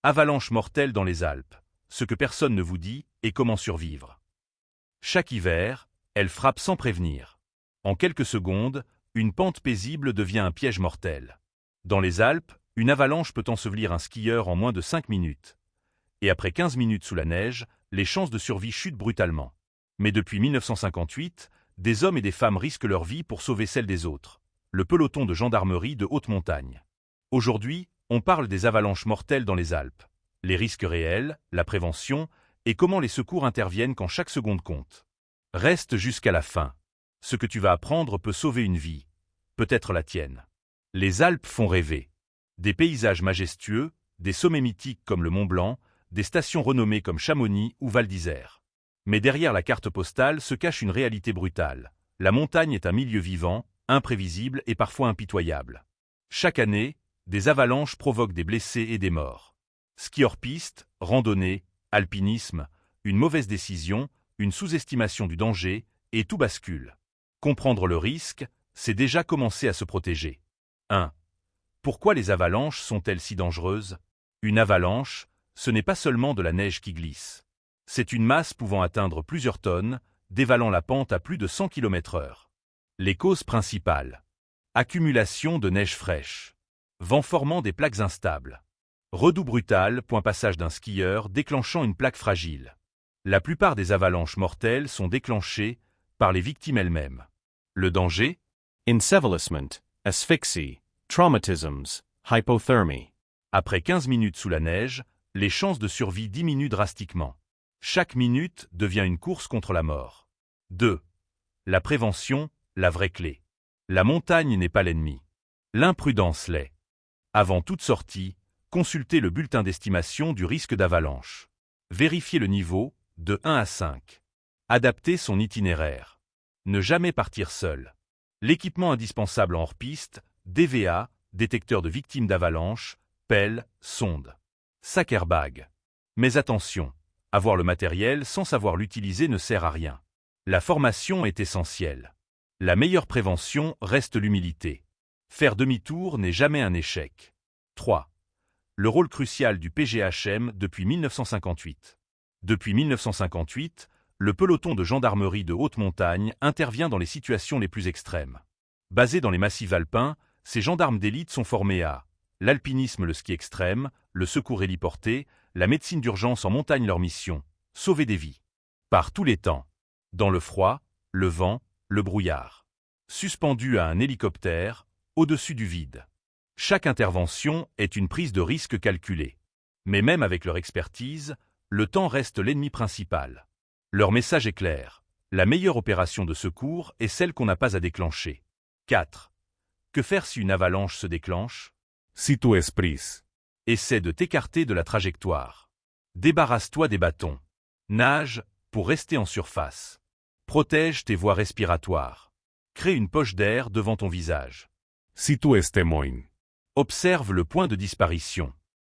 Avalanche mortelle dans les Alpes. Ce que personne ne vous dit et comment survivre. Chaque hiver, elle frappe sans prévenir. En quelques secondes, une pente paisible devient un piège mortel. Dans les Alpes, une avalanche peut ensevelir un skieur en moins de 5 minutes. Et après 15 minutes sous la neige, les chances de survie chutent brutalement. Mais depuis 1958, des hommes et des femmes risquent leur vie pour sauver celle des autres. Le peloton de gendarmerie de haute montagne. Aujourd'hui, on parle des avalanches mortelles dans les Alpes. Les risques réels, la prévention, et comment les secours interviennent quand chaque seconde compte. Reste jusqu'à la fin. Ce que tu vas apprendre peut sauver une vie, peut-être la tienne. Les Alpes font rêver. Des paysages majestueux, des sommets mythiques comme le Mont Blanc, des stations renommées comme Chamonix ou Val d'Isère. Mais derrière la carte postale se cache une réalité brutale. La montagne est un milieu vivant, imprévisible et parfois impitoyable. Chaque année, des avalanches provoquent des blessés et des morts. Ski hors piste, randonnée, alpinisme, une mauvaise décision, une sous-estimation du danger, et tout bascule. Comprendre le risque, c'est déjà commencer à se protéger. 1. Pourquoi les avalanches sont-elles si dangereuses? Une avalanche, ce n'est pas seulement de la neige qui glisse. C'est une masse pouvant atteindre plusieurs tonnes, dévalant la pente à plus de 100 km/h. Les causes principales. Accumulation de neige fraîche. Vent formant des plaques instables. Redoux brutal, point passage d'un skieur déclenchant une plaque fragile. La plupart des avalanches mortelles sont déclenchées par les victimes elles-mêmes. Le danger? Ensevelissement, asphyxie, traumatisms, hypothermie. Après 15 minutes sous la neige, les chances de survie diminuent drastiquement. Chaque minute devient une course contre la mort. 2. La prévention, la vraie clé. La montagne n'est pas l'ennemi. L'imprudence l'est. Avant toute sortie, consultez le bulletin d'estimation du risque d'avalanche. Vérifiez le niveau, de 1 à 5. Adaptez son itinéraire. Ne jamais partir seul. L'équipement indispensable en hors-piste, DVA, détecteur de victimes d'avalanche, pelle, sonde. Sac airbag. Mais attention, avoir le matériel sans savoir l'utiliser ne sert à rien. La formation est essentielle. La meilleure prévention reste l'humilité. Faire demi-tour n'est jamais un échec. 3. Le rôle crucial du PGHM depuis 1958. Depuis 1958, le peloton de gendarmerie de haute montagne intervient dans les situations les plus extrêmes. Basés dans les massifs alpins, ces gendarmes d'élite sont formés à l'alpinisme, le ski extrême, le secours héliporté, la médecine d'urgence en montagne. Leur mission, sauver des vies. Par tous les temps. Dans le froid, le vent, le brouillard. Suspendus à un hélicoptère, au-dessus du vide. Chaque intervention est une prise de risque calculée. Mais même avec leur expertise, le temps reste l'ennemi principal. Leur message est clair. La meilleure opération de secours est celle qu'on n'a pas à déclencher. 4. Que faire si une avalanche se déclenche? Si tu es prise. Essaie de t'écarter de la trajectoire. Débarrasse-toi des bâtons. Nage pour rester en surface. Protège tes voies respiratoires. Crée une poche d'air devant ton visage. Si tu es témoin. Observe le point de disparition.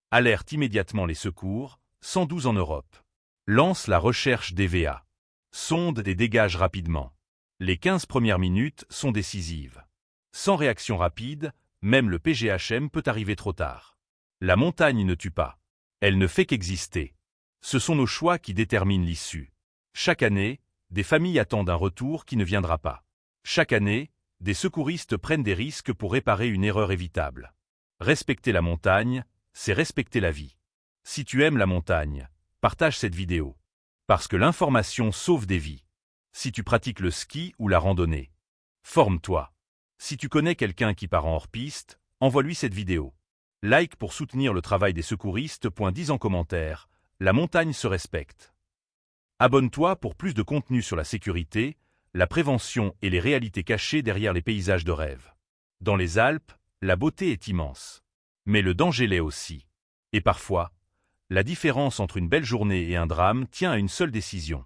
Alerte immédiatement les secours, 112 en Europe. Lance la recherche DVA. Sonde et dégage rapidement. Les 15 premières minutes sont décisives. Sans réaction rapide, même le PGHM peut arriver trop tard. La montagne ne tue pas. Elle ne fait qu'exister. Ce sont nos choix qui déterminent l'issue. Chaque année, des familles attendent un retour qui ne viendra pas. Chaque année, des secouristes prennent des risques pour réparer une erreur évitable. Respecter la montagne, c'est respecter la vie. Si tu aimes la montagne, partage cette vidéo. Parce que l'information sauve des vies. Si tu pratiques le ski ou la randonnée, forme-toi. Si tu connais quelqu'un qui part en hors-piste, envoie-lui cette vidéo. Like pour soutenir le travail des secouristes. Dis en commentaire, la montagne se respecte. Abonne-toi pour plus de contenu sur la sécurité, la prévention et les réalités cachées derrière les paysages de rêve. Dans les Alpes, la beauté est immense. Mais le danger l'est aussi. Et parfois, la différence entre une belle journée et un drame tient à une seule décision.